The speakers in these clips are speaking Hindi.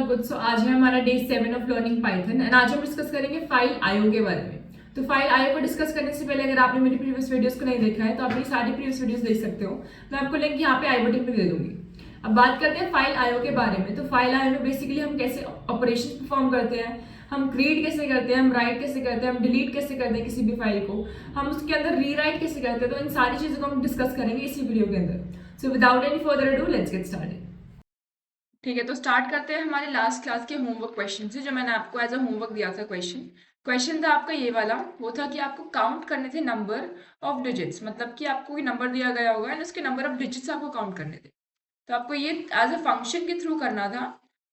गुड। सो आज है हमारा day 7 of learning Python and आज हम डिस्कस करेंगे फाइल आईओ के बारे में। तो फाइल आईओ को डिस्कस करने से पहले अगर आपने मेरी प्रीवियस वीडियोस को नहीं देखा है तो आप मेरी सारी प्रीवियस वीडियोस देख सकते हो। मैं आपको लिंक यहाँ पे आई बटन पे दे दूंगी। अब बात करते हैं फाइल आईओ के बारे में। तो फाइल आईओ में बेसिकली हम कैसे ऑपरेशन परफॉर्म करते हैं, हम क्रिएट कैसे करते हैं, हम राइट कैसे करते हैं, हम डिलीट कैसे करते हैं किसी भी फाइल को, हम उसके अंदर रीराइट कैसे करते हैं। तो इन सारी चीजों को हम डिस्कस करेंगे इसी वीडियो के अंदर। So without any further ado let's get started. ठीक है, तो स्टार्ट करते हैं हमारे लास्ट क्लास के होमवर्क क्वेश्चन से, जो मैंने आपको एज अ होमवर्क दिया था। क्वेश्चन था आपका ये वाला, वो था कि आपको काउंट करने थे नंबर ऑफ डिजिट्स। मतलब कि आपको कोई नंबर दिया गया होगा एंड उसके नंबर ऑफ डिजिट्स आपको काउंट करने थे। तो आपको ये एज अ फंक्शन के थ्रू करना था,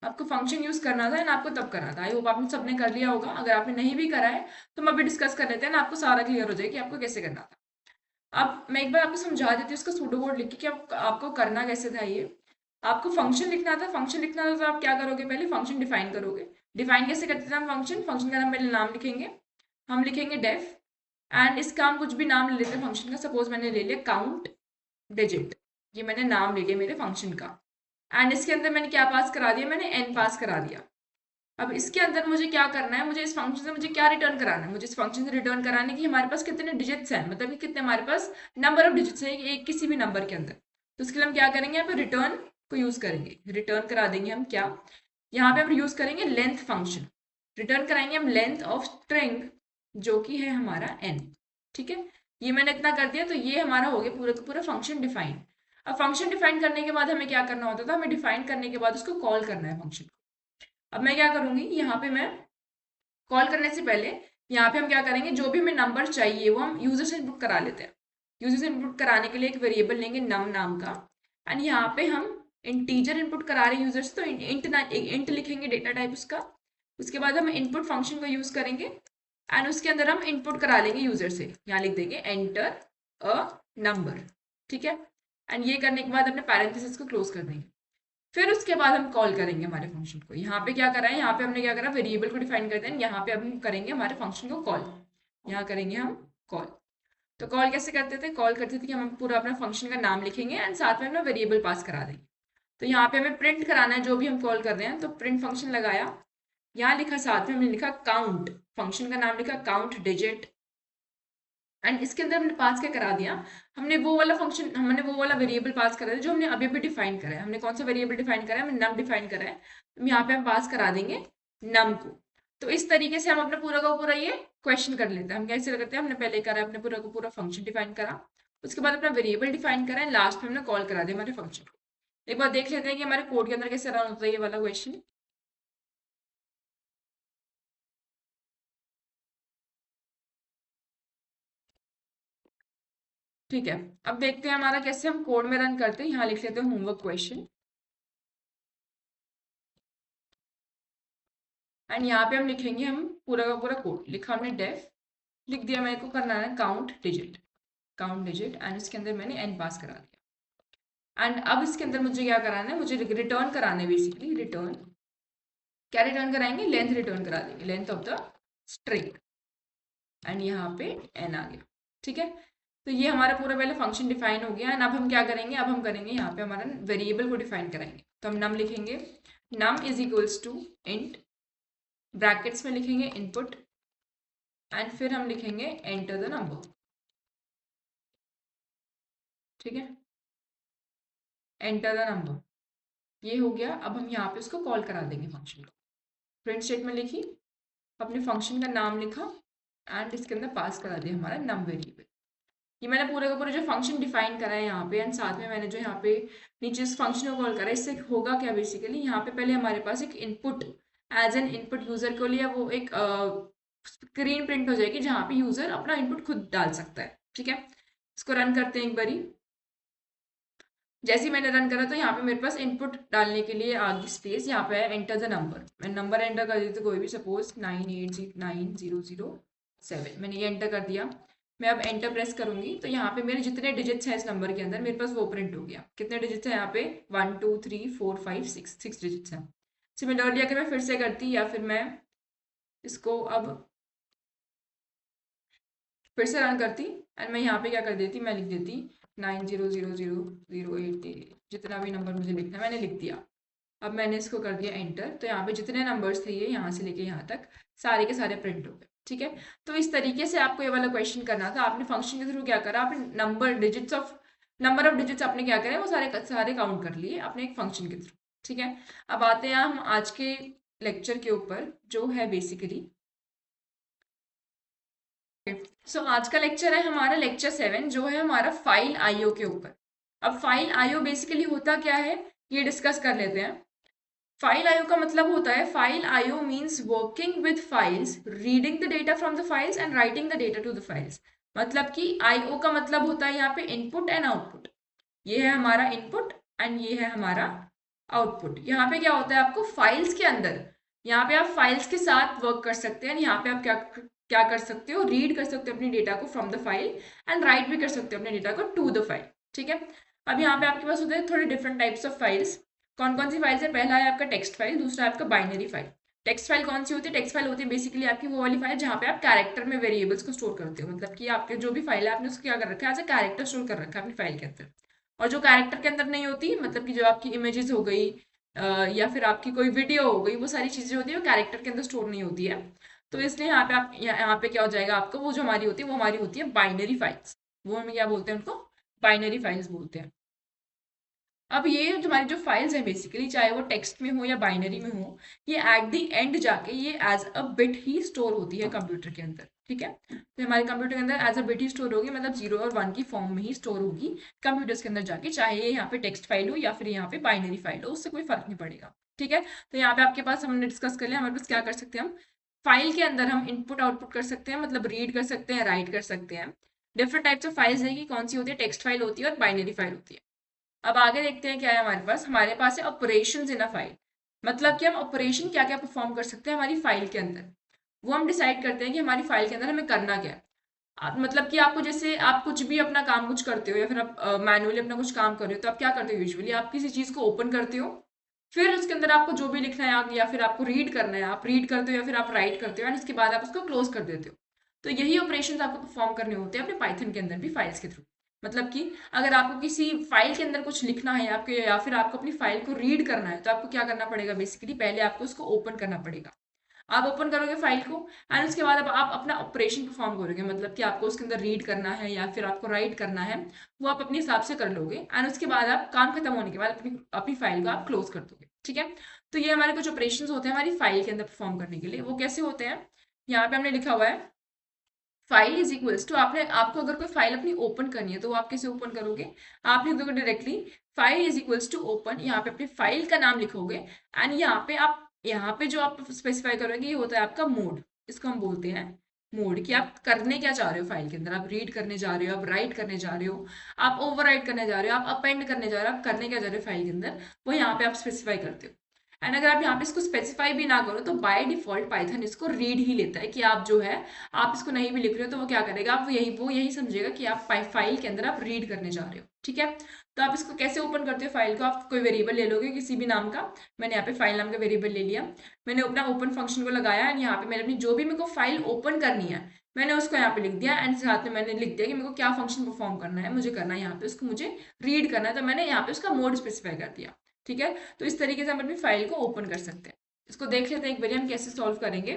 आपको फंक्शन यूज करना था एंड आपको तब करना था। आई होप आपने सबने कर लिया होगा। अगर आपने नहीं भी करा है तो हम अभी डिस्कस कर लेते हैं ना, आपको सारा क्लियर हो जाए कि आपको कैसे करना था। अब मैं एक बार आपको समझा देती हूँ उसका सूडो कोड लिख के कि आपको करना कैसे था। ये आपको फंक्शन लिखना था। फंक्शन लिखना था तो आप क्या करोगे, पहले फंक्शन डिफाइन करोगे। डिफाइन कैसे करते थे हम फंक्शन? फंक्शन का नाम पहले नाम लिखेंगे, हम लिखेंगे डेफ एंड इसका हम कुछ भी नाम ले लेते हैं फंक्शन का। सपोज मैंने ले लिया काउंट डिजिट, ये मैंने नाम ले लिया मेरे फंक्शन का। एंड इसके अंदर मैंने क्या पास करा दिया, मैंने एन पास करा दिया। अब इसके अंदर मुझे क्या करना है, मुझे इस फंक्शन से मुझे क्या रिटर्न कराना है, मुझे इस फंक्शन से रिटर्न कराने की हमारे पास कितने डिजिट्स हैं, मतलब कि कितने हमारे पास नंबर ऑफ डिजिट्स है एक किसी भी नंबर के अंदर। तो उसके लिए हम क्या करेंगे, यहाँ पे रिटर्न को यूज करेंगे। रिटर्न करा देंगे हम क्या, यहाँ पे हम यूज करेंगे लेंथ फंक्शन। रिटर्न कराएंगे हम लेंथ ऑफ स्ट्रिंग जो कि है हमारा एन। ठीक है, ये मैंने इतना कर दिया। तो ये हमारा हो गया पूरा का पूरा फंक्शन डिफाइन। अब फंक्शन डिफाइन करने के बाद हमें क्या करना होता था, हमें डिफाइन करने के बाद उसको कॉल करना है फंक्शन को। अब मैं क्या करूंगी, यहाँ पे मैं कॉल करने से पहले यहाँ पे हम क्या करेंगे, जो भी हमें नंबर चाहिए वो हम यूजर से इनपुट करा लेते हैं। यूजर से इनपुट कराने के लिए एक वेरिएबल लेंगे नम नाम का एंड यहाँ पे हम इंटीजर इनपुट करा रहे हैं यूजर से, तो इंट लिखेंगे डेटा टाइप उसका। उसके बाद हम इनपुट फंक्शन को यूज करेंगे एंड उसके अंदर हम इनपुट करा लेंगे यूजर से। यहाँ लिख देंगे एंटर अ नंबर। ठीक है, एंड ये करने के बाद अपने पैरेंथेसिस को क्लोज कर देंगे। फिर उसके बाद हम कॉल करेंगे हमारे फंक्शन को। यहाँ पे क्या करा है, यहाँ पे हमने क्या करा, वेरिएबल को डिफाइन करते हैं। यहाँ पे अब हम करेंगे हमारे फंक्शन को कॉल। यहाँ करेंगे हम कॉल। तो कॉल कैसे करते थे, कॉल करते थे कि हम पूरा अपना फंक्शन का नाम लिखेंगे एंड साथ में अपना वेरिएबल पास करा देंगे। तो यहाँ पे हमें प्रिंट कराना है जो भी हम कॉल कर रहे हैं, तो प्रिंट फंक्शन लगाया। यहाँ लिखा, साथ में हमने लिखा काउंट, फंक्शन का नाम लिखा काउंट डिजिट एंड इसके अंदर हमने पास क्या करा दिया, हमने वो वाला फंक्शन, हमने वो वाला वेरिएबल पास करा है जो हमने अभी अभी डिफाइन करा है। हमने कौन सा वेरिएबल डिफाइन करा है, हमने नम डिफाइन करा है। तो यहाँ पे हम पास करा देंगे नम को। तो इस तरीके से हम अपना पूरा का पूरा ये क्वेश्चन कर लेते हैं। हम कैसे करते हैं, हमने पहले करा अपने पूरा का पूरा फंक्शन डिफाइन करा, उसके बाद अपना वेरिएबल डिफाइन करा है, लास्ट में हमने कॉल करा दिया हमारे फंक्शन को। एक बार देख लेते हैं कि हमारे कोड के अंदर कैसे रन होता है ये वाला क्वेश्चन। ठीक है, अब देखते हैं हमारा कैसे हम कोड में रन करते हैं। यहाँ लिख लेते हैं होमवर्क क्वेश्चन एंड यहाँ पे हम लिखेंगे, हम पूरा का पूरा कोड लिखा हमने, डेफ लिख दिया। मेरे को करना है count digit, count digit and इसके अंदर मैंने एन पास करा दिया। एंड अब इसके अंदर मुझे क्या कराना है, मुझे रिटर्न कराना है। बेसिकली रिटर्न क्या रिटर्न कराएंगे, लेंथ रिटर्न करा देंगे, length of the string and यहाँ पे एन आ गया। ठीक है, तो ये हमारा पूरा पहले फंक्शन डिफाइन हो गया एंड अब हम क्या करेंगे, अब हम करेंगे यहाँ पे हमारा वेरिएबल को डिफाइन कराएंगे। तो हम नम लिखेंगे, num is equals to int, brackets में लिखेंगे इनपुट एंड फिर हम लिखेंगे एंटर द नंबर। ठीक है, एंटर द नंबर ये हो गया। अब हम यहाँ पे उसको कॉल करा देंगे फंक्शन को। प्रिंट स्टेटमेंट लिखी, अपने फंक्शन का नाम लिखा एंड इसके अंदर पास करा दिया हमारा नम वेरिएबल। ये मैंने पूरे का पूरा जो फंक्शन डिफाइन करा है यहाँ पे एंड साथ में मैंने जो यहाँ पे नीचे इस फंक्शन को कॉल करा है। इससे होगा क्या, बेसिकली यहाँ पे पहले हमारे पास एक input as N input user को लिया, वो एक स्क्रीन प्रिंट हो जाएगी जहाँ पे यूजर अपना इनपुट खुद डाल सकता है। ठीक है, इसको रन करते हैं एक बारी। जैसे ही मैंने रन करा तो यहाँ पे मेरे पास इनपुट डालने के लिए आ गई स्पेस, यहाँ पे एंटर द नंबर। मैं नंबर एंटर कर देती हूँ कोई भी, सपोज 989007, मैंने ये एंटर कर दिया। मैं अब एंटर प्रेस करूंगी तो यहाँ पे मेरे जितने डिजिट्स हैं इस नंबर के अंदर मेरे पास वो प्रिंट हो गया। कितने डिजिट्स हैं यहाँ पे, 1 2 3 4 5 6, 6 डिजिट्स हैं। सिमिलरली अगर मैं फिर से करती या फिर मैं इसको अब फिर से रन करती एंड मैं यहाँ पे क्या कर देती, मैं लिख देती 900008, जितना भी नंबर मुझे लिखना है मैंने लिख दिया। अब मैंने इसको कर दिया एंटर, तो यहाँ पे जितने नंबर्स थे ये यहाँ से लेके यहाँ तक सारे के सारे प्रिंट हो गए। ठीक है, तो इस तरीके से आपको ये वाला क्वेश्चन करना था। आपने फंक्शन के थ्रू क्या करा, आपने नंबर ऑफ डिजिट्स आपने क्या करे, वो सारे सारे काउंट कर लिए अपने एक फंक्शन के थ्रू। ठीक है, अब आते हैं हम आज के लेक्चर के ऊपर जो है बेसिकली आज का लेक्चर है हमारा लेक्चर 7 जो है हमारा फाइल आईओ के ऊपर। अब फाइल आईओ बेसिकली होता क्या है ये डिस्कस कर लेते हैं। फाइल आईओ का मतलब होता है, file IO means working with files, reading the data from the files and writing the data to the files. मतलब कि आईओ का मतलब होता है यहाँ पे इनपुट एंड आउटपुट। ये है हमारा इनपुट एंड ये है हमारा आउटपुट। यहाँ पे क्या होता है, आपको फाइल्स के अंदर, यहाँ पे आप फाइल्स के साथ वर्क कर सकते हैं। यहाँ पे आप क्या क्या कर सकते हो, रीड कर सकते हो अपनी डेटा को from the file and right भी कर सकते हो अपने डेटा को टू द फाइल। ठीक है, अब यहाँ पे आपके पास होते हैं थोड़े डिफरेंट टाइप्स ऑफ फाइल्स। कौन कौन सी फाइल्स है, पहला है आपका टेक्स्ट फाइल, दूसरा है आपका बाइनरी फाइल। टेक्स्ट फाइल कौन सी होती है, टेक्स्ट फाइल होती है बेसिकली आपकी वो वाली फाइल जहाँ पे आप कैरेक्टर में वेरिएबल्स को स्टोर करते हो। मतलब कि आपके जो भी फाइल है आपने उसको क्या कर रखा है, एज अ कैरेक्टर स्टोर कर रखा है अपनी फाइल के अंदर। और जो कैरेक्टर के अंदर नहीं होती, मतलब कि जो आपकी इमेजेस हो गई या फिर आपकी कोई वीडियो हो गई, वो सारी चीजें होती है वो कैरेक्टर के अंदर स्टोर नहीं होती है। तो इसलिए यहाँ पे आप यहाँ पे क्या हो जाएगा आपको, वो जो हमारी होती है वो हमारी होती है बाइनरी फाइल्स। वो हमें क्या बोलते हैं, उनको बाइनरी फाइल्स बोलते हैं। अब ये जो हमारी जो फाइल्स है बेसिकली, चाहे वो टेक्स्ट में हो या बाइनरी में हो, ये एट द एंड जाके ये एज अ बिट ही स्टोर होती है कंप्यूटर के अंदर। ठीक है, तो हमारे कंप्यूटर के अंदर एज अ बिट ही स्टोर होगी, मतलब 0 और 1 की फॉर्म में ही स्टोर होगी कंप्यूटर्स के अंदर जाके, चाहे ये यहाँ पे टेक्स्ट फाइल हो या फिर यहाँ पे बाइनरी फाइल हो, उससे कोई फर्क नहीं पड़ेगा। ठीक है, तो यहाँ पे आपके पास हमने डिस्कस कर लिया, हमारे पास क्या कर सकते हैं, हम फाइल के अंदर हम इनपुट आउटपुट कर सकते हैं, मतलब रीड कर सकते हैं, राइट कर सकते हैं। डिफरेंट टाइप्स ऑफ फाइल्स है कि कौन सी होती है, टेक्स्ट फाइल होती है और बाइनरी फाइल होती है। अब आगे देखते हैं क्या है हमारे पास है ऑपरेशंस इन अ फाइल। मतलब कि हम ऑपरेशन क्या क्या परफॉर्म कर सकते हैं हमारी फाइल के अंदर, वो हम डिसाइड करते हैं कि हमारी फाइल के अंदर हमें करना क्या है। मतलब कि आपको जैसे आप कुछ भी अपना काम कुछ करते हो या फिर आप मैनुअली अपना कुछ काम कर रहे हो, तो आप क्या करते हो, यूजुअली आप किसी चीज को ओपन करते हो, फिर उसके अंदर आपको जो भी लिखना है या फिर आपको रीड करना है, आप रीड करते हो या फिर आप राइट करते हो एंड उसके बाद आप उसको क्लोज कर देते हो। तो यही ऑपरेशंस आपको परफॉर्म करने होते हैं अपने पाइथन के अंदर भी फाइल्स के थ्रू। मतलब कि अगर आपको किसी फाइल के अंदर कुछ लिखना है आपके, या फिर आपको अपनी फाइल को रीड करना है, तो आपको क्या करना पड़ेगा, बेसिकली पहले आपको उसको ओपन करना पड़ेगा। आप ओपन करोगे फाइल को एंड उसके बाद अब आप अपना ऑपरेशन परफॉर्म करोगे, मतलब कि आपको उसके अंदर रीड करना है या फिर आपको राइट करना है, वो आप अपने हिसाब से कर लोगे एंड उसके बाद आप काम खत्म होने के बाद अपनी अपनी फाइल को आप क्लोज कर दोगे। ठीक है, तो ये हमारे कुछ ऑपरेशंस होते हैं हमारी फाइल के अंदर परफॉर्म करने के लिए। वो कैसे होते हैं, यहाँ पे हमने लिखा हुआ है फाइल इज इक्वल्स टू, आपने आपको अगर कोई फाइल अपनी ओपन करनी है तो वो आप कैसे ओपन करोगे, आप लिख दोगे directly file is equals to open, यहाँ पे अपनी फाइल का नाम लिखोगे एंड यहाँ पे जो आप स्पेसिफाई करोगे ये होता है आपका मोड। इसको हम बोलते हैं मोड, कि आप करने क्या चाह रहे हो फाइल के अंदर, आप रीड करने जा रहे हो, आप राइट करने जा रहे हो, आप ओवरराइट करने जा रहे हो, आप अपेंड करने जा रहे हो, आप करने क्या जा रहे हो फाइल के अंदर, वो यहाँ पे आप स्पेसिफाई करते हो। एंड अगर आप यहाँ पे इसको स्पेसिफाई भी ना करो तो बाय डिफॉल्ट पाइथन इसको रीड ही लेता है, कि आप जो है आप इसको नहीं भी लिख रहे हो तो वो क्या करेगा, आप वो यही समझेगा कि आप फाइल के अंदर आप रीड करने जा रहे हो। ठीक है, तो आप इसको कैसे ओपन करते हो फाइल को, आप कोई वेरिएबल ले लोगे किसी भी नाम का। मैंने यहाँ पे फाइल नाम का वेरिएबल ले लिया, मैंने अपना ओपन फंक्शन को लगाया एंड यहाँ पे मैंने अपनी जो भी मेरे को फाइल ओपन करनी है मैंने उसको यहाँ पे लिख दिया एंड साथ में मैंने लिख दिया कि मेरे को क्या फंक्शन परफॉर्म करना है, मुझे करना है यहाँ पे उसको मुझे रीड करना है, तो मैंने यहाँ पे उसका मोड स्पेसिफाई कर दिया। ठीक है, तो इस तरीके से हम अपनी फाइल को ओपन कर सकते हैं। इसको देख लेते हैं एक बार हम कैसे सॉल्व करेंगे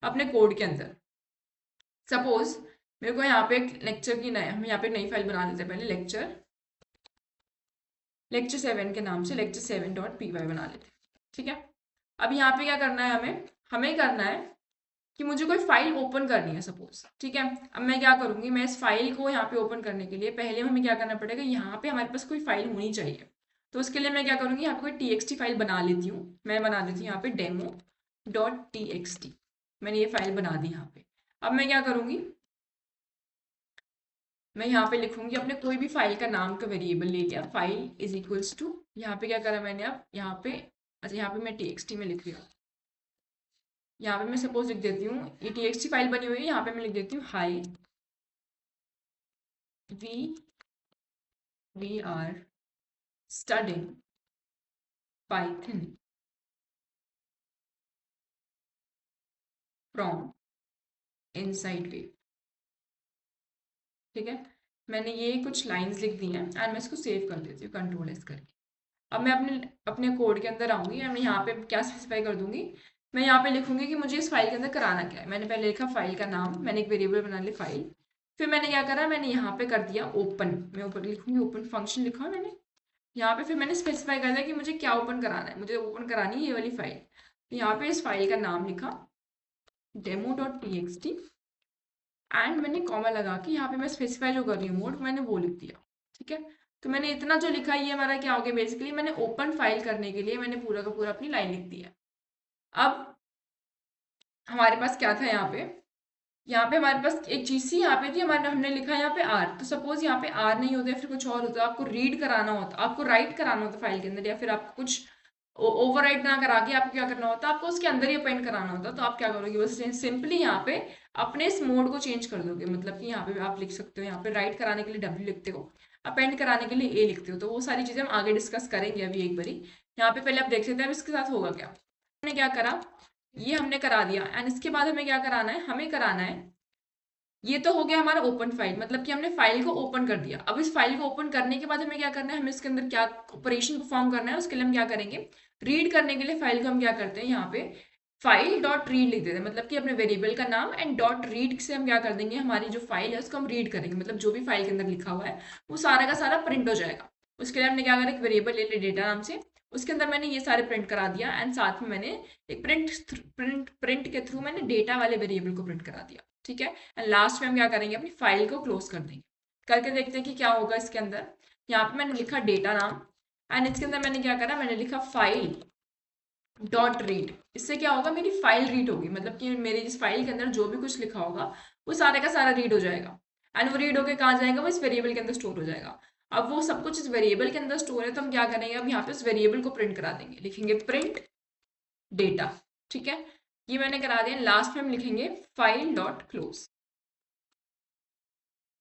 अपने कोड के अंदर। सपोज मेरे को यहाँ पे एक लेक्चर की नया, हम यहाँ पे नई फाइल बना लेते हैं, पहले लेक्चर 7 के नाम से lecture7.py बना लेते हैं। ठीक है, अब यहाँ पे क्या करना है, हमें करना है कि मुझे कोई फाइल ओपन करनी है सपोज। ठीक है, अब मैं क्या करूंगी, मैं इस फाइल को यहाँ पे ओपन करने के लिए पहले हमें क्या करना पड़ेगा, यहाँ पे हमारे पास कोई फाइल होनी चाहिए। तो उसके लिए मैं क्या करूंगी, यहाँ पे कोई txt फाइल बना लेती हूँ, मैं बना देती हूँ यहाँ पे demo.txt। मैंने ये फाइल बना दी यहाँ पे। अब मैं क्या करूंगी, मैं यहाँ पे लिखूंगी अपने कोई भी फाइल का नाम का वेरिएबल ले लिया, फाइल इज इक्वल्स टू, यहाँ पे क्या करा मैंने, अब यहाँ पे अच्छा यहाँ पे मैं txt में लिख रही हूँ, यहाँ पे मैं सपोज लिख देती हूँ, ये txt फाइल बनी हुई है, यहाँ पे मैं लिख देती हूँ hi we are studying Python from inside wave. ठीक है, मैंने ये कुछ लाइंस लिख दी हैं एंड मैं इसको सेव कर देती हूँ कंट्रोल एस करके। अब मैं अपने अपने कोड के अंदर आऊंगी, मैं यहाँ पे क्या स्पेसिफाई कर दूंगी, मैं यहाँ पे लिखूंगी कि मुझे इस फाइल के अंदर कराना क्या है। मैंने पहले लिखा फाइल का नाम, मैंने एक वेरिएबल बना ली फाइल, फिर मैंने क्या करा, मैंने यहाँ पे कर दिया ओपन, मैं ऊपर लिखूंगी ओपन फंक्शन लिखा मैंने यहाँ पे, फिर मैंने स्पेसिफाई कर दिया कि मुझे क्या ओपन कराना है, मुझे ओपन करानी है ये वाली फाइल। तो यहाँ पे इस फाइल का नाम लिखा demo.txt एंड मैंने कॉमा लगा के यहाँ पे मैं स्पेसिफाई जो कर रही हूँ मोड, मैंने वो लिख दिया। ठीक है, तो मैंने इतना जो लिखा ये हमारा क्या हो गया, बेसिकली मैंने ओपन फाइल करने के लिए मैंने पूरा का पूरा अपनी लाइन लिख दी है। अब हमारे पास क्या था यहाँ पे हमारे पास एक चीज थी, यहाँ पे थी हमारे, हमने लिखा यहाँ पे आर, तो सपोज यहाँ पे आर नहीं होता, फिर कुछ और होता, आपको रीड कराना होता, आपको राइट कराना होता फाइल के अंदर, या फिर आपको कुछ ओवरराइट ना करा के आपको क्या करना होता, आपको उसके अंदर ही अपेंड कराना होता, तो आप क्या करोगे, बस सिंपली यहाँ पे अपने इस मोड को चेंज कर दोगे। मतलब कि यहाँ पे आप लिख सकते हो, यहाँ पे राइट कराने के लिए डब्ल्यू लिखते हो, अपेंड कराने के लिए ए लिखते हो, तो वो सारी चीजें हम आगे डिस्कस करेंगे अभी एक बारी। यहाँ पे पहले आप देख सकते हैं अब इसके साथ होगा क्या। हमने क्या करा, ये हमने करा दिया, एंड इसके बाद हमें क्या कराना है, हमें कराना है, ये तो हो गया हमारा ओपन फाइल, मतलब कि हमने फाइल को ओपन कर दिया। अब इस फाइल को ओपन करने के बाद हमें क्या करना है, हमें इसके अंदर क्या ऑपरेशन परफॉर्म करना है, उसके लिए हम क्या करेंगे, रीड करने के लिए फाइल को हम क्या करते हैं, यहाँ पे फाइल डॉट रीड लिख देते हैं, मतलब कि अपने वेरिएबल का नाम एंड डॉट रीड से हम क्या कर देंगे, हमारी जो फाइल है उसको हम रीड करेंगे, मतलब जो भी फाइल के अंदर लिखा हुआ है वो सारा का सारा प्रिंट हो जाएगा। उसके लिए हमने क्या करा, एक वेरिएबल ले लिया डेटा नाम से, उसके अंदर मैंने ये सारे प्रिंट करा दिया, एंड साथ में मैंने एक प्रिंट के थ्रू मैंने डेटा वाले वेरिएबल को प्रिंट करा दिया। ठीक है, एंड लास्ट में हम क्या करेंगे, अपनी फाइल को क्लोज कर देंगे। करके देखते हैं कि क्या होगा इसके अंदर। यहाँ पे मैंने लिखा डेटा नाम, एंड इसके अंदर मैंने क्या करा, मैंने लिखा फाइल डॉट रीड। इससे क्या होगा, मेरी फाइल रीड होगी, मतलब कि मेरी इस फाइल के अंदर जो भी कुछ लिखा होगा वो सारे का सारा रीड हो जाएगा, एंड वो रीड होके कहाँ जाएगा, वो इस वेरिएबल के अंदर स्टोर हो जाएगा। अब वो सब कुछ इस वेरिएबल के अंदर स्टोर है, तो हम क्या करेंगे, अब यहाँ पे इस वेरिएबल को प्रिंट करा देंगे, लिखेंगे प्रिंट डेटा। ठीक है, ये मैंने करा दिया। लास्ट में हम लिखेंगे file dot close,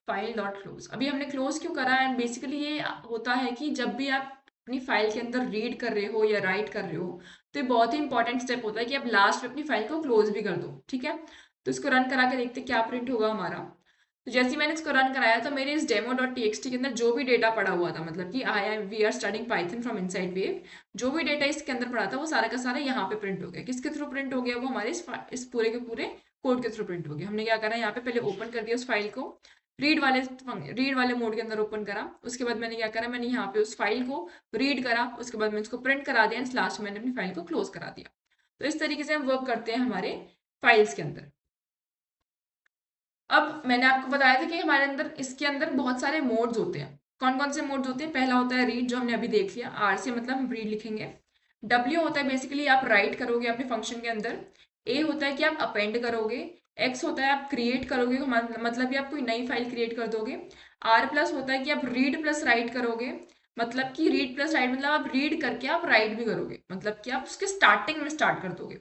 file dot close. अभी हमने क्लोज क्यों करा, एंड बेसिकली ये होता है कि जब भी आप अपनी फाइल के अंदर रीड कर रहे हो या राइट कर रहे हो, तो ये बहुत ही इंपॉर्टेंट स्टेप होता है कि आप लास्ट में अपनी फाइल को क्लोज भी कर दो। ठीक है, तो इसको रन करा के देखते क्या प्रिंट होगा हमारा। तो जैसे ही मैंने इसको रन कराया, तो मेरे इस demo.txt के अंदर जो भी डेटा पड़ा हुआ था, मतलब कि we are studying Python from inside wave, जो भी डेटा इसके अंदर पड़ा था वो सारा का सारा यहाँ पे प्रिंट हो गया। किसके थ्रू प्रिंट हो गया, वो हमारे इस पूरे के पूरे कोड के थ्रू प्रिंट हो गया। हमने क्या करा, यहाँ पे पहले ओपन कर दिया उस फाइल को, रीड वाले मोड के अंदर ओपन करा, उसके बाद मैंने क्या करा, मैंने यहाँ पे उस फाइल को रीड करा, उसके बाद मैंने उसको प्रिंट करा दिया, लास्ट में मैंने अपनी फाइल को क्लोज करा दिया। तो इस तरीके से हम वर्क करते हैं हमारे फाइल्स के अंदर। अब मैंने आपको बताया था कि हमारे अंदर इसके अंदर बहुत सारे मोड्स होते हैं। कौन कौन से मोड्स होते हैं, पहला होता है रीड, जो हमने अभी देख लिया, आर से मतलब हम रीड लिखेंगे। डब्ल्यू होता है बेसिकली आप राइट करोगे अपने फंक्शन के अंदर। ए होता है कि आप अपेंड करोगे। एक्स होता है आप क्रिएट करोगे, मतलब कि आप कोई नई फाइल क्रिएट कर दोगे। आर प्लस होता है कि आप रीड प्लस राइट करोगे, मतलब कि रीड प्लस राइट मतलब आप रीड करके आप राइट भी करोगे, मतलब कि आप उसके स्टार्टिंग में स्टार्ट कर दोगे।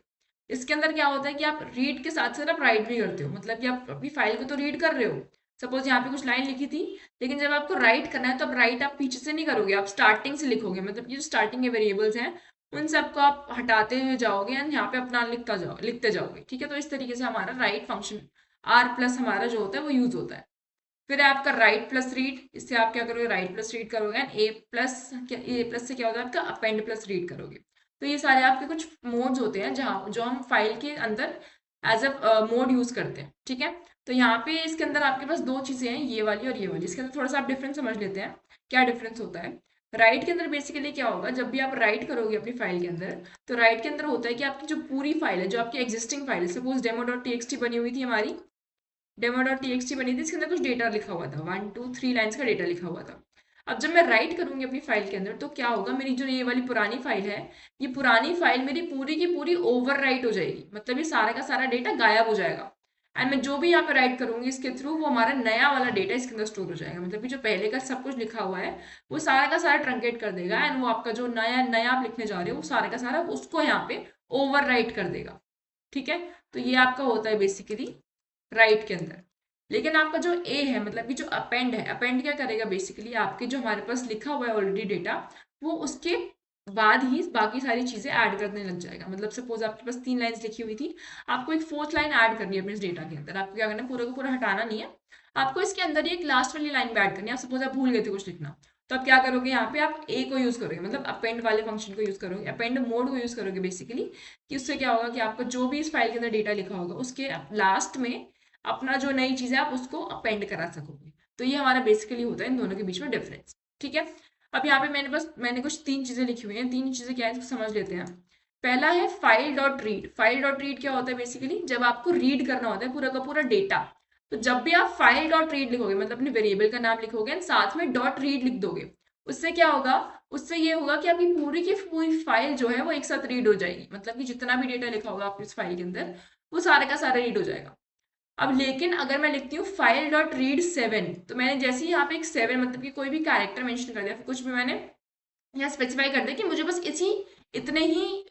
इसके अंदर क्या होता है कि आप रीड के साथ साथ आप राइट भी करते हो, मतलब कि आप अपनी फाइल को तो रीड कर रहे हो, सपोज यहाँ पे कुछ लाइन लिखी थी, लेकिन जब आपको राइट करना है तो आप राइट आप पीछे से नहीं करोगे, आप स्टार्टिंग से लिखोगे, मतलब ये जो स्टार्टिंग के वेरिएबल्स हैं उन सबको आप हटाते हुए जाओगे एंड यहाँ पे अपना लिखते जाओगे। ठीक है, तो इस तरीके से हमारा राइट फंक्शन आर प्लस हमारा जो होता है वो यूज होता है। फिर है आपका राइट प्लस रीड, इससे आप क्या करोगे, राइट प्लस रीड करोगे, एंड ए प्लस से क्या होता है आपका अपेंड प्लस रीड करोगे। तो ये सारे आपके कुछ मोड्स होते हैं जहाँ जो हम फाइल के अंदर एज अ मोड यूज करते हैं। ठीक है, तो यहाँ पे इसके अंदर आपके पास दो चीजें हैं, ये वाली और ये वाली। इसके अंदर थोड़ा सा आप डिफरेंस समझ लेते हैं, क्या डिफरेंस होता है। राइट के अंदर बेसिकली क्या होगा, जब भी आप राइट करोगे अपनी फाइल के अंदर, तो राइट के अंदर होता है कि आपकी जो पूरी फाइल है, जो आपकी एग्जिस्टिंग फाइल है, सपोज demo.txt बनी हुई थी हमारी, demo.txt बनी थी, इसके अंदर कुछ डेटा लिखा हुआ था, 1 2 3 लाइन्स का डेटा लिखा हुआ था। अब जब मैं राइट करूंगी अपनी फाइल के अंदर, तो क्या होगा, मेरी जो ये वाली पुरानी फाइल है, ये पुरानी फाइल मेरी पूरी की पूरी ओवर राइट हो जाएगी, मतलब ये सारा का सारा डेटा गायब हो जाएगा। एंड मैं जो भी यहाँ पे राइट करूंगी इसके थ्रू, वो हमारा नया वाला डेटा इसके अंदर स्टोर हो जाएगा, मतलब कि जो पहले का सब कुछ लिखा हुआ है वो सारा का सारा ट्रंकेट कर देगा, एंड वो आपका जो नया नया आप लिखने जा रहे हो वो सारा का सारा उसको यहाँ पे ओवर राइट कर देगा। ठीक है, तो ये आपका होता है बेसिकली राइट के अंदर। लेकिन आपका जो ए है, मतलब कि जो अपेंड है, अपेंड क्या करेगा, बेसिकली आपके जो हमारे पास लिखा हुआ है ऑलरेडी डेटा, वो उसके बाद ही बाकी सारी चीजें ऐड करने लग जाएगा। मतलब सपोज आपके पास 3 लाइंस लिखी हुई थी, आपको एक 4th लाइन ऐड करनी है अपने इस डेटा के अंदर। आपको क्या करना है, पूरा का पूरा हटाना नहीं है, आपको इसके अंदर ही एक लास्ट वाली लाइन भी ऐड करनी है। आप सपोज आप भूल गए थे कुछ लिखना, तो आप क्या करोगे, यहाँ पे आप ए को यूज करोगे, मतलब अपेंड वाले फंक्शन को यूज करोगे, अपेंड मोड को यूज करोगे बेसिकली, कि उससे क्या होगा कि आपका जो भी इस फाइल के अंदर डेटा लिखा होगा उसके लास्ट में अपना जो नई चीज है आप उसको अपेंड करा सकोगे। तो ये हमारा बेसिकली होता है इन दोनों के बीच में डिफरेंस। ठीक है, अब यहाँ पे मैंने कुछ 3 चीजें लिखी हुई हैं। 3 चीजें क्या है इसको समझ लेते हैं। पहला है file dot read. File dot read क्या होता है बेसिकली, जब आपको रीड करना होता है पूरा का पूरा डेटा, तो जब भी आप फाइल डॉट रीड लिखोगे मतलब अपने वेरिएबल का नाम लिखोगे और साथ में डॉट रीड लिख दोगे, उससे क्या होगा, उससे ये होगा कि आपकी पूरी की पूरी फाइल जो है वो एक साथ रीड हो जाएगी। मतलब कि जितना भी डेटा लिखा होगा आपकी इस फाइल के अंदर वो सारे का सारा रीड हो जाएगा। अब लेकिन अगर मैं लिखती हूँ फाइल डॉट रीड 7, तो मैंने जैसे ही यहाँ पे एक 7 मतलब कि कोई भी कैरेक्टर मेंशन कर दिया, फिर कुछ भी मैंने यहाँ स्पेसिफाई कर दिया कि मुझे बस इतने ही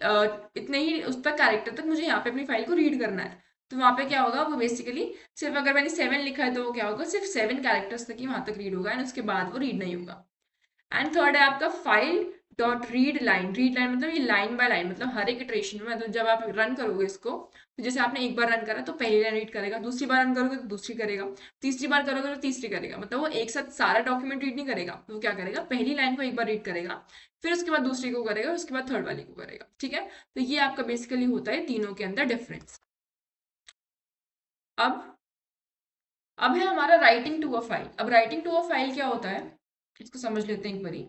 इतने ही उस तक कैरेक्टर तक मुझे यहाँ पे अपनी फाइल को रीड करना है, तो वहाँ पे क्या होगा, वो बेसिकली सिर्फ अगर मैंने 7 लिखा है तो वो क्या होगा, सिर्फ 7 कैरेक्टर्स तक ही वहां तक रीड होगा एंड उसके बाद वो रीड नहीं होगा। एंड थर्ड है आपका file dot read line. Read line मतलब ये लाइन बाय लाइन, मतलब हर एक इटरेशन में, मतलब जब आप रन करोगे इसको, तो जैसे आपने एक बार रन करा तो पहली लाइन रीड करेगा, दूसरी बार रन करोगे तो दूसरी करेगा, तीसरी बार करोगे तो तीसरी करेगा। मतलब वो एक साथ सारा डॉक्यूमेंट रीड नहीं करेगा, तो वो क्या करेगा, पहली लाइन को एक बार रीड करेगा, फिर उसके बाद दूसरी को करेगा, उसके बाद थर्ड वाली को करेगा। ठीक है, तो ये आपका बेसिकली होता है तीनों के अंदर डिफरेंस। अब अब है हमारा राइटिंग टू अ फाइल। अब राइटिंग टू अ फाइल क्या होता है, इसको समझ लेते हैं एक बारी।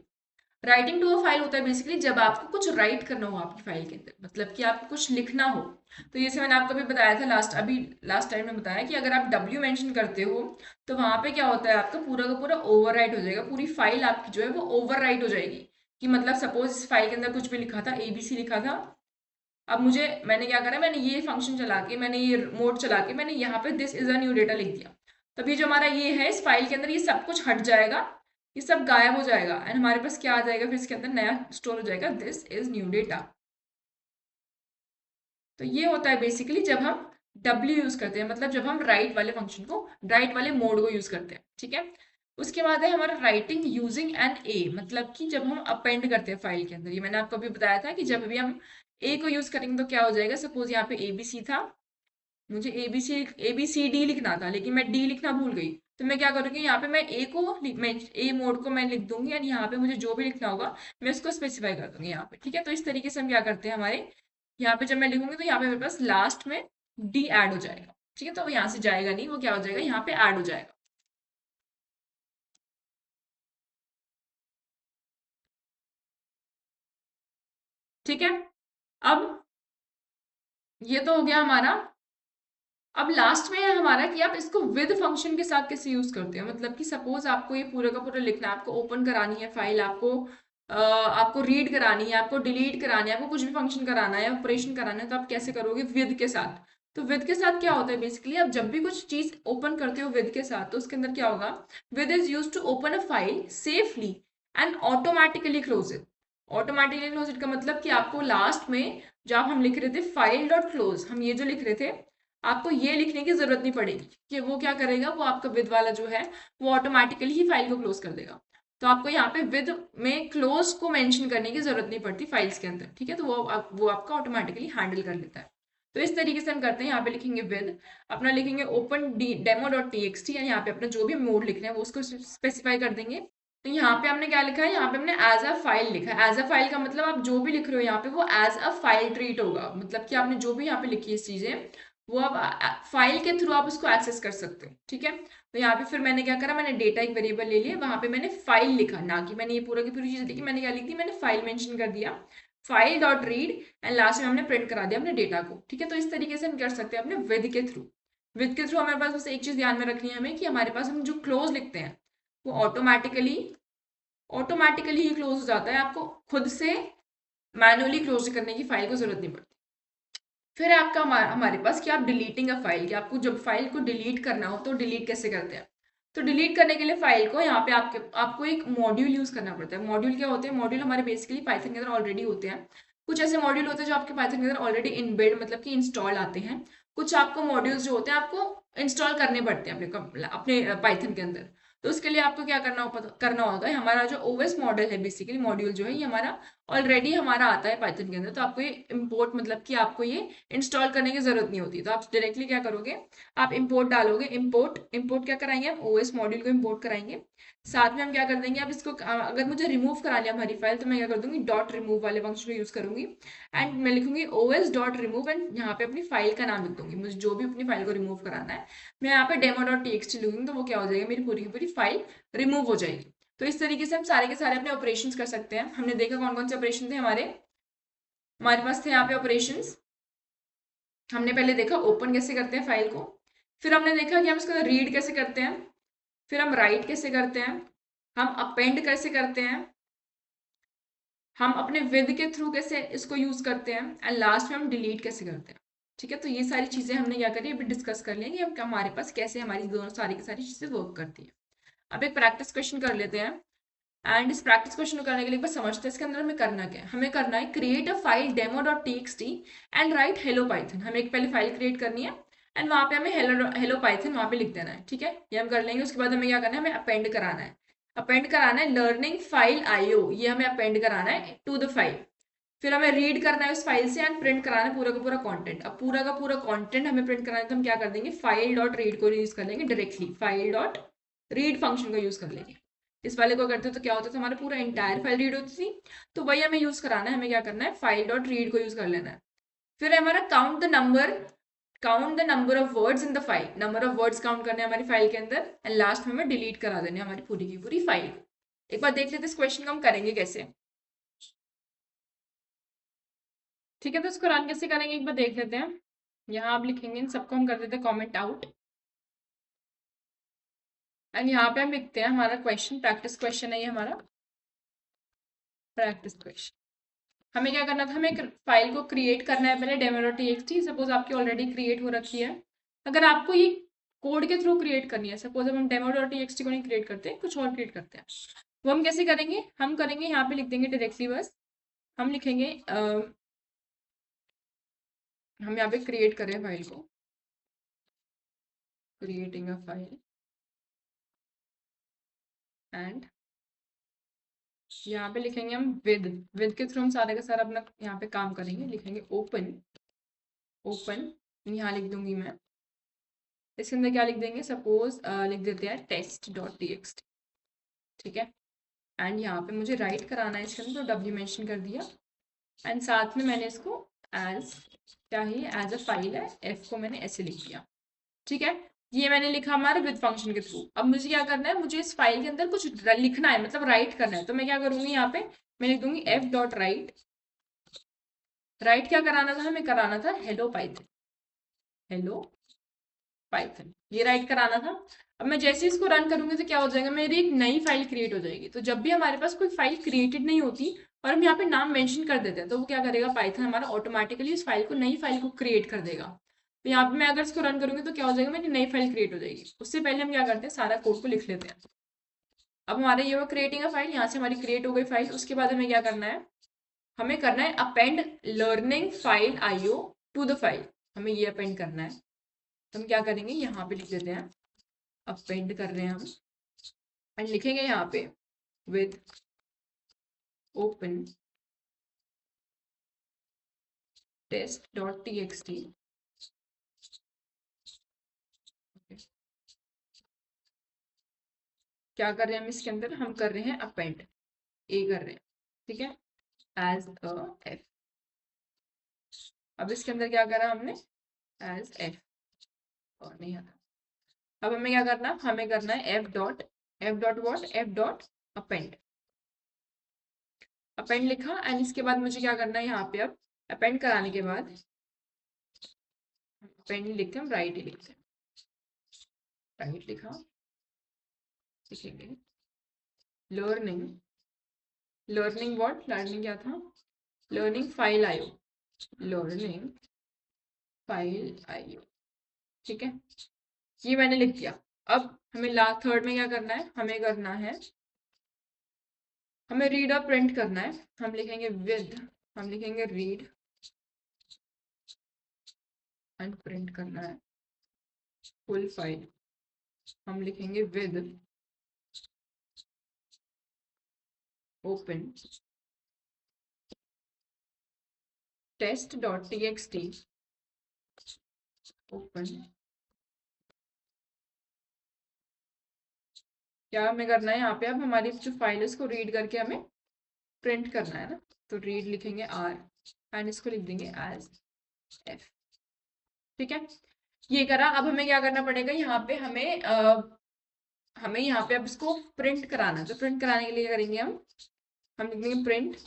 राइटिंग टू अ फाइल होता है बेसिकली जब आपको कुछ राइट करना हो आपकी फाइल के अंदर, मतलब कि आपको कुछ लिखना हो। तो जैसे मैंने आपको अभी बताया था लास्ट टाइम में बताया कि अगर आप W मेंशन करते हो तो वहां पे क्या होता है, आपका पूरा का पूरा ओवरराइट हो जाएगा, पूरी फाइल आपकी जो है वो ओवरराइट हो जाएगी। कि मतलब सपोज इस फाइल के अंदर कुछ भी लिखा था, ABC लिखा था, अब मैंने क्या करा, मैंने ये फंक्शन चला के, मैंने ये मोड चला के, मैंने यहाँ पे this is a new data लिख दिया। तब ये जो हमारा ये है इस फाइल के अंदर ये सब कुछ हट जाएगा, ये सब गायब हो जाएगा एंड हमारे पास क्या आ जाएगा, फिर इसके अंदर नया स्टोर हो जाएगा, दिस इज न्यू डेटा। तो ये होता है बेसिकली जब हम W यूज करते हैं, मतलब जब हम राइट वाले फंक्शन को, राइट वाले मोड को यूज करते हैं। ठीक है, उसके बाद है हमारा राइटिंग यूजिंग एन ए, मतलब कि जब हम अपेंड करते हैं फाइल के अंदर। ये मैंने आपको अभी बताया था कि जब भी हम ए को यूज करेंगे तो क्या हो जाएगा, सपोज यहाँ पे ABC था, मुझे ABCD लिखना था लेकिन मैं D लिखना भूल गई, तो मैं क्या करूँगी, यहाँ पे मैं ए मोड को मैं लिख दूंगी और यहाँ पे मुझे जो भी लिखना होगा मैं उसको स्पेसिफाई कर दूंगी यहाँ पे। ठीक है, तो इस तरीके से हम क्या करते हैं, हमारे यहाँ पे जब मैं लिखूंगी तो यहाँ पे मेरे पास लास्ट में D ऐड हो जाएगा। ठीक है, तो वो यहाँ से जाएगा नहीं, वो क्या हो जाएगा, यहाँ पे ऐड हो जाएगा। ठीक है, अब ये तो हो गया हमारा। अब लास्ट में है हमारा कि आप इसको विद फंक्शन के साथ कैसे यूज करते हो। मतलब कि सपोज आपको ये पूरा का पूरा लिखना है, आपको ओपन करानी है फाइल, आपको रीड करानी है, आपको डिलीट करानी है, आपको कुछ भी फंक्शन कराना है, ऑपरेशन कराना है, तो आप कैसे करोगे, विद के साथ। तो विद के साथ क्या होता है बेसिकली, आप जब भी कुछ चीज ओपन करते हो विद के साथ, तो उसके अंदर क्या होगा, with is use to open a file safely and automatically close it. Automatically close it का मतलब कि आपको लास्ट में जब हम लिख रहे थे फाइल डॉट क्लोज, हम ये जो लिख रहे थे, आपको ये लिखने की जरूरत नहीं पड़ेगी कि वो क्या करेगा, वो आपका विद वाला जो है वो ऑटोमेटिकली ही फाइल को क्लोज कर देगा। तो आपको यहाँ पे विद में क्लोज को मेंशन करने की जरूरत नहीं पड़ती फाइल्स के अंदर। ठीक है, तो वो आपका ऑटोमेटिकली हैंडल कर लेता है। तो इस तरीके से हम करते हैं, यहाँ पे लिखेंगे विद, अपना लिखेंगे ओपन डेमो डॉट TXT, यानी यहाँ पे अपना जो भी मोड लिख रहे हैं वो उसको स्पेसिफाई कर देंगे। तो यहाँ पे हमने क्या लिखा है, यहाँ पे हमने एज अ फाइल लिखा है। एज अ फाइल का मतलब आप जो भी लिख रहे हो यहाँ पे वो एज अ फाइल ट्रीट होगा, मतलब कि आपने जो भी यहाँ पे लिखी है चीजें वो आप फाइल के थ्रू आप उसको एक्सेस कर सकते हो। ठीक है, तो यहाँ पे फिर मैंने क्या करा, मैंने डेटा एक वेरिएबल ले लिया, वहां पे मैंने फाइल लिखा, ना कि मैंने ये पूरा की पूरी चीज लिखी। मैंने क्या लिख दी, मैंने फाइल मेंशन कर दिया, file dot read and last में हमने प्रिंट करा दिया अपने डेटा को। ठीक है, तो इस तरीके से हम कर सकते हैं अपने विद के थ्रू। विद के थ्रू हमारे पास बस एक चीज ध्यान में रखनी है हमें, कि हमारे पास हम जो क्लोज लिखते हैं वो ऑटोमेटिकली ही क्लोज हो जाता है, आपको खुद से मैनुअली क्लोज करने की फाइल को जरूरत नहीं पड़ती। फिर आपका हमारे पास कि आप डिलीटिंग अ फाइल, कि आपको जब फाइल को डिलीट करना हो तो डिलीट कैसे करते हैं। तो डिलीट करने के लिए फाइल को यहाँ पे आपको एक मॉड्यूल यूज करना पड़ता है। मॉड्यूल क्या होते हैं, मॉड्यूल हमारे बेसिकली पाइथन के अंदर ऑलरेडी होते हैं। कुछ ऐसे मॉड्यूल होते हैं जो आपके पाइथन के अंदर ऑलरेडी इनबिल्ड मतलब कि इंस्टॉल आते हैं। कुछ आपको मॉड्यूल्स जो होते हैं आपको इंस्टॉल करने पड़ते हैं अपने पाइथन के अंदर। तो उसके लिए आपको क्या करना होता है, हमारा जो OS मॉडल है बेसिकली मॉड्यूल जो है ये हमारा ऑलरेडी हमारा आता है पाइथन के अंदर, तो आपको ये इंपोर्ट मतलब कि आपको ये इंस्टॉल करने की जरूरत नहीं होती। तो आप डायरेक्टली क्या करोगे, आप इंपोर्ट डालोगे, इंपोर्ट इंपोर्ट क्या कराएंगे हम, ओएस मॉड्यूल को इंपोर्ट कराएंगे। साथ में हम क्या कर देंगे, अब इसको अगर मुझे रिमूव करानी है हमारी फाइल, तो मैं क्या कर दूंगी, डॉट रिमूव वाले फंक्शन को यूज करूंगी एंड मैं लिखूंगी ओएस डॉट रिमूव एंड यहाँ पे अपनी फाइल का नाम लिख दूंगी। मुझे जो भी अपनी फाइल को रिमूव कराना है मैं यहाँ पे डेमो डॉट टीएक्सटी लिखूंगी, तो वो क्या हो जाएगा, मेरी पूरी की पूरी फाइल रिमूव हो जाएगी। तो इस तरीके से हम सारे के सारे अपने ऑपरेशंस कर सकते हैं। हमने देखा कौन कौन से ऑपरेशन थे हमारे पास थे यहाँ पे ऑपरेशंस। हमने पहले देखा ओपन कैसे करते हैं फाइल को, फिर हमने देखा कि हम इसको रीड कैसे करते हैं, फिर हम राइट कैसे करते हैं, हम अपेंड कैसे करते हैं, हम अपने विद के थ्रू कैसे इसको यूज करते हैं एंड लास्ट में हम डिलीट कैसे करते हैं। ठीक है, तो ये सारी चीजें हमने क्या करी अभी डिस्कस कर लेंगे हम, हमारे पास कैसे हमारी दोनों सारी की सारी चीजें वर्क करती है। अब एक प्रैक्टिस क्वेश्चन कर लेते हैं एंड इस प्रैक्टिस क्वेश्चन को करने के लिए एक बार समझते हैं इसके अंदर हमें करना क्या है। हमें करना है create a file demo dot TXT and right hello Python. हमें एक पहले फाइल क्रिएट करनी है एंड वहां पे हमें हेलो हेलो पाइथन वहां पे लिख देना है। ठीक है, ये हम कर लेंगे। उसके बाद हमें क्या करना है, हमें अपेंड कराना है। अपेंड कराना है लर्निंग फाइल आईओ, ये हमें अपेंड कराना है टू द फाइल। फिर हमें रीड करना है उस फाइल से एंड प्रिंट कराना है पूरा का पूरा कंटेंट। अब पूरा का पूरा कंटेंट हमें प्रिंट कराना है, तो हम क्या कर देंगे, फाइल डॉट रीड को यूज कर लेंगे directly, file dot read function का यूज कर लेंगे। इस वाले को करते तो क्या होता था, हमारा पूरा इंटायर फाइल रीड होती थी, तो वही हमें यूज कराना है। हमें क्या करना है, फाइल डॉट रीड को यूज कर लेना है। फिर हमारा count the number of words in the file, number of words count करने हमारी फाइल के अंदर एंड लास्ट में हमें डिलीट करा देने हमारी पूरी की पूरी फाइल। एक बार देख लेते इस क्वेश्चन को हम करेंगे कैसे। ठीक है, तो इसको रन कैसे करेंगे एक बार देख लेते हैं। यहाँ आप लिखेंगे, इन सबको हम कर देते हैं कॉमेंट आउट एंड यहाँ पे हम लिखते हैं हमारा क्वेश्चन, प्रैक्टिस क्वेश्चन है ये हमारा प्रैक्टिस क्वेश्चन। हमें क्या करना था, हमें एक फाइल को क्रिएट करना है पहले demo.txt। सपोज आपकी ऑलरेडी क्रिएट हो रखी है, अगर आपको ये कोड के थ्रू क्रिएट करनी है, सपोज हम demo.txt को नहीं क्रिएट करते, कुछ और क्रिएट करते हैं, वो हम कैसे करेंगे, हम करेंगे यहाँ पे लिख देंगे डायरेक्टली, बस हम लिखेंगे हम यहाँ पे क्रिएट करें फाइल को, क्रिएटिंग अ फाइल एंड यहाँ पे लिखेंगे हम विद के थ्रू हम सारे का सारा अपना यहाँ पे काम करेंगे। लिखेंगे ओपन ओपन, यहाँ लिख दूंगी मैं, इसके अंदर क्या लिख देंगे, सपोज लिख देते हैं टेस्ट डॉट टीएक्सटी। ठीक है, एंड यहाँ पे मुझे राइट कराना है इसके अंदर, तो डब्ल्यू मेंशन कर दिया एंड साथ में मैंने इसको एज क्या ही एज अ फाइल है, एफ को मैंने ऐसे लिख दिया। ठीक है, ये मैंने लिखा हमारे विद फंक्शन के थ्रू। अब मुझे क्या करना है, मुझे इस फाइल के अंदर कुछ लिखना है, मतलब राइट करना है, तो मैं क्या करूंगी, यहाँ पे मैं लिख दूंगी एफ डॉट राइट। राइट क्या कराना था, हमें कराना था हेलो पाइथन, हेलो पाइथन, ये राइट कराना था। अब मैं जैसे इसको रन करूंगी तो क्या हो जाएगा, मेरी एक नई फाइल क्रिएट हो जाएगी। तो जब भी हमारे पास कोई फाइल क्रिएटेड नहीं होती और हम यहाँ पे नाम मेंशन कर देते हैं, तो वो क्या करेगा, पाइथन हमारा ऑटोमेटिकली उस फाइल को, नई फाइल को क्रिएट कर देगा। तो यहाँ पे मैं अगर इसको रन करूंगी तो क्या हो जाएगा, मेरी नई फाइल क्रिएट हो जाएगी। उससे पहले हम क्या करते हैं, सारा कोड को लिख लेते हैं। अब हमारे ये वो क्रिएटिंग अ फाइल, यहाँ से हमारी क्रिएट हो गई फाइल। उसके बाद हमें क्या करना है, हमें करना है append learning file IO to the file. हमें ये अपेंड करना है, तो हम क्या करेंगे, यहाँ पे लिख देते हैं, अपेंड कर रहे हैं हम एंड लिखेंगे यहाँ पे with open test dot TXT. क्या कर रहे हैं हम इसके अंदर, हम कर रहे हैं अपेंड, ए कर रहे हैं। ठीक है, एज अ एफ। अब इसके अंदर क्या करा हमने, एज एफ, और नहीं आता। अब हमें क्या करना, हमें करना है F dot what, F dot append. Append लिखा एंड इसके बाद मुझे क्या करना है, यहाँ पे अब अपेंड कराने के बाद अपेंड लिखते हैं, हम राइट ही लिखते हैं, राइट लिखा, लिखेंगे लर्निंग, लर्निंग व्हाट, लर्निंग क्या था, learning file IO, learning file IO. ठीक है, ये मैंने लिख दिया। अब हमें लास्ट थर्ड में क्या करना है, हमें करना है, हमें रीड और प्रिंट करना है। हम लिखेंगे विद, हम लिखेंगे रीड एंड प्रिंट करना है फुल फाइल। हम लिखेंगे विद ओपन test.txt ओपन। क्या हमें करना है यहाँ पे, अब हमारी जो फाइल है उसको रीड करके हमें प्रिंट करना है ना, तो रीड लिखेंगे आर एंड इसको लिख देंगे एज एफ। ठीक है, ये करा। अब हमें क्या करना पड़ेगा, यहाँ पे हमें यहाँ पे अब इसको प्रिंट कराना है। तो प्रिंट कराने के लिए क्या करेंगे, हम लिख देंगे प्रिंट।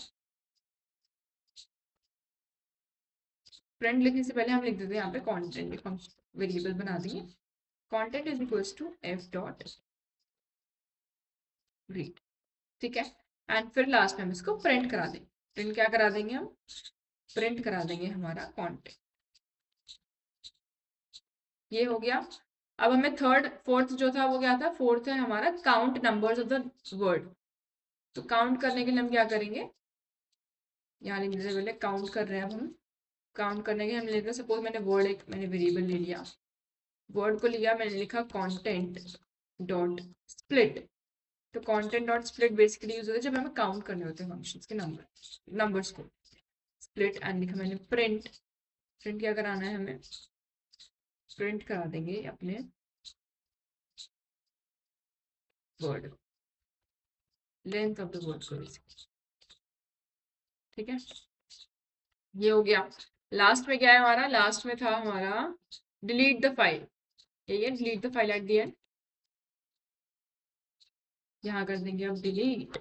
प्रिंट लिखने से पहले हम लिख देते हैं यहाँ पे कंटेंट वेरिएबल बना देंगे। Content is equals to F dot read. ठीक है, एंड फिर लास्ट में हम इसको प्रिंट करा देंगे। प्रिंट क्या करा देंगे, हम प्रिंट करा देंगे हमारा कंटेंट। ये हो गया। अब हमें थर्ड फोर्थ जो था वो क्या था, फोर्थ है हमारा count numbers of the word. तो काउंट करने के लिए हम क्या करेंगे, यहाँ लिखने से पहले काउंट कर रहे हैं अब हम। काउंट करने के हम लेते हैं, सपोज मैंने वेरिएबल ले लिया, वर्ड को लिया, मैंने लिखा कंटेंट डॉट स्प्लिट। तो content dot split basically use होता है जब हमें काउंट करने होते हैं फंक्शंस के नंबर्स को। स्प्लिट एंड लिखा मैंने प्रिंट। प्रिंट क्या कराना है हमें, प्रिंट करा देंगे अपने word, length of the word को बेसिकली। ठीक है, ये हो गया। लास्ट में क्या है हमारा, लास्ट में था हमारा डिलीट द फाइल। यही है delete the file at the end. यहाँ कर देंगे अब डिलीट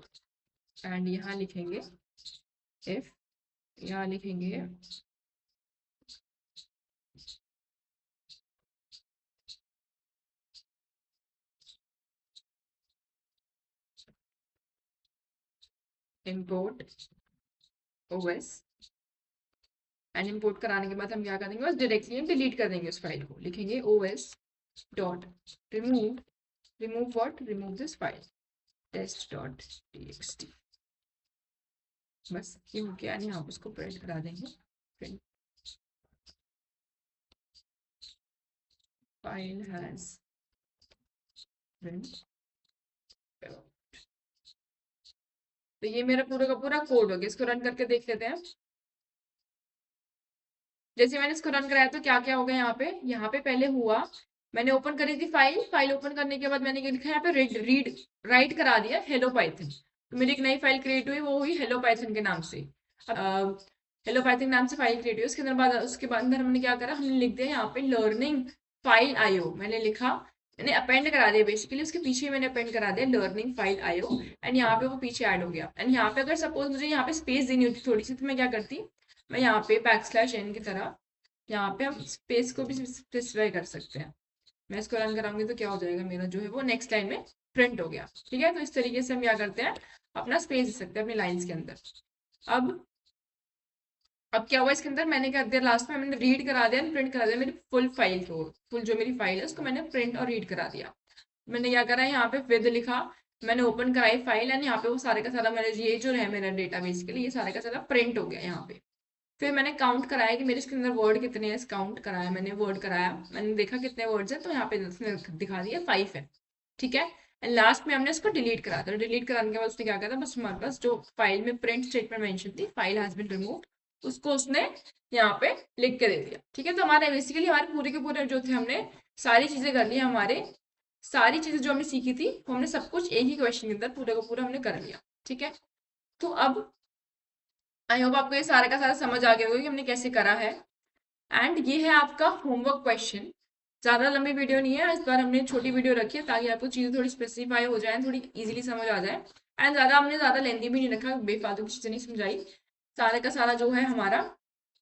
एंड यहाँ लिखेंगे इफ, यहाँ लिखेंगे import os एंड इम्पोर्ट कराने के बाद हम क्या करेंगे, बस डायरेक्टली हम डिलीट कर देंगे उस फाइल को। लिखेंगे os dot remove, remove what, remove this file test.txt। बस ये हो गया, यहाँ उसको प्रिंट करा देंगे। Print file has print. तो ये मेरा पूरा का पूरा कोड हो गया। इसको रन करके देख लेते हैं। जैसे मैंने इसको रन कराया तो क्या क्या हो गया, यहाँ पे पहले हुआ, मैंने ओपन करी थी फाइल। फाइल ओपन करने के बाद मैंने क्या लिखा, यहाँ पे रीड राइट करा दिया हेलो पाइथन। तो मेरी एक नई फाइल क्रिएट हुई, वो हुई हेलो पाइथन के नाम से। हेलो पाइथन नाम से फाइल क्रिएट हुई। उसके बाद अंदर हमने क्या करा, हमने लिख दिया यहाँ पे लर्निंग फाइल आईओ। मैंने लिखा, मैंने अपेंड करा दिया बेसिकली, उसके पीछे मैंने अपेंड करा दिया लर्निंग फाइल आईओ एंड यहाँ पे वो पीछे ऐड हो गया। एंड यहाँ पे अगर सपोज मुझे यहाँ पे स्पेस देनी होती थोड़ी सी, तो मैं क्या करती, मैं यहाँ पे \n की तरह यहाँ पे हम स्पेस को भी स्पेसिफाई कर सकते हैं। मैं इसको रन कराऊंगी तो क्या हो जाएगा, मेरा जो है वो नेक्स्ट लाइन में प्रिंट हो गया। ठीक है, तो इस तरीके से हम क्या करते हैं, अपना स्पेस दे सकते हैं अपनी लाइंस के अंदर। अब क्या हुआ इसके अंदर, मैंने क्या दिया, लास्ट में मैंने रीड करा दिया, प्रिंट करा दिया मेरी फुल फाइल को। फुल जो मेरी फाइल है उसको मैंने प्रिंट और रीड करा दिया। मैंने क्या करा, यहाँ पे विद लिखा, मैंने ओपन कराई फाइल एंड यहाँ पे वो सारे का सारा मेरा ये जो है मेरा डेटा बेसिकली ये सारे का सारा प्रिंट हो गया यहाँ पे। फिर मैंने काउंट कराया कि मेरे इसके अंदर वर्ड कितने हैं, काउंट कराया मैंने, वर्ड कराया, मैंने देखा कितने वर्ड्स हैं, तो यहाँ पे दिखा दिया 5 है। ठीक है, एंड लास्ट में हमने इसको डिलीट करा दिया। डिलीट कराने के बाद उसने क्या करा, बस हमारे पास जो फाइल में प्रिंट स्टेटमेंट मेंशन थी, फाइल हैज बीन रिमूव्ड, उसको उसने यहाँ पे लिख के दे दिया। ठीक है, तो हमारे बेसिकली हमारे पूरे के पूरे जो थे, हमने सारी चीजें कर ली। हमारे सारी चीजें जो हमने सीखी थी वो हमने सब कुछ एक ही क्वेश्चन के अंदर पूरे का पूरा हमने कर लिया। ठीक है, तो अब आई होप आपको ये सारा का सारा समझ आ गया होगा कि हमने कैसे करा है। एंड ये है आपका होमवर्क क्वेश्चन। ज्यादा लंबी वीडियो नहीं है, इस बार हमने छोटी वीडियो रखी है ताकि आपको चीजें थोड़ी स्पेसिफाई हो जाए, थोड़ी इजीली समझ आ जाए। एंड हमने ज्यादा लेंथी भी नहीं रखा, बेफालतू की चीजें नहीं समझाई। सारा का सारा जो है हमारा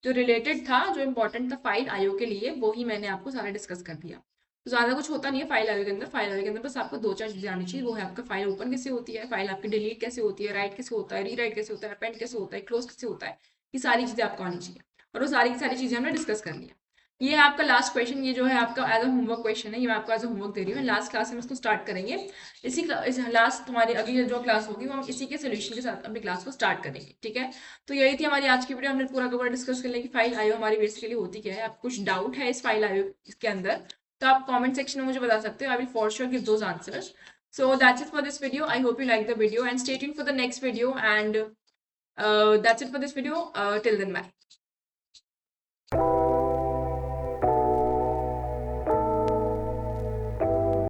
जो रिलेटेड था, जो इम्पोर्टेंट था फाइल आईओ के लिए, वो ही मैंने आपको सारा डिस्कस कर दिया। तो ज्यादा कुछ होता नहीं है फाइल आईओ के अंदर। फाइल आईओ के अंदर बस आपको 2-4 चीजें आनी चाहिए। वो है आपका फाइल ओपन कैसे होती है, फाइल आपकी डिलीट कैसे होती है, राइट कैसे होता है, रीराइट कैसे होता है, अपेंड कैसे होता है, क्लोज कैसे होता है, ये सारी चीजें आपको आनी चाहिए। और वो सारी की सारी चीजें हमने डिस्कस कर लिया। ये है आपका लास्ट क्वेश्चन, ये जो है आपका एज अ होमवर्क क्वेश्चन है, ये मैं आपको एज अ होमवर्क दे रही हूँ। लास्ट क्लास में इसको स्टार्ट करेंगे। लास्ट तुम्हारी अगली जो क्लास होगी वो हम इसी के सोल्यूशन के साथ अपनी क्लास को स्टार्ट करेंगे। ठीक है, तो यही थी हमारी आज की वीडियो। हमने पूरा कवर डिस्कस कर लिया कि फाइल आईओ हमारी बेसिकली होती क्या है। आपको कुछ डाउट है इस फाइल आईओ के अंदर तो आप कमेंट सेक्शन में मुझे बता सकते हो। I will for sure give those answers. So that's it for this video. I hope you like the video and stay tuned for the next video. And that's it for this video. Till then, bye.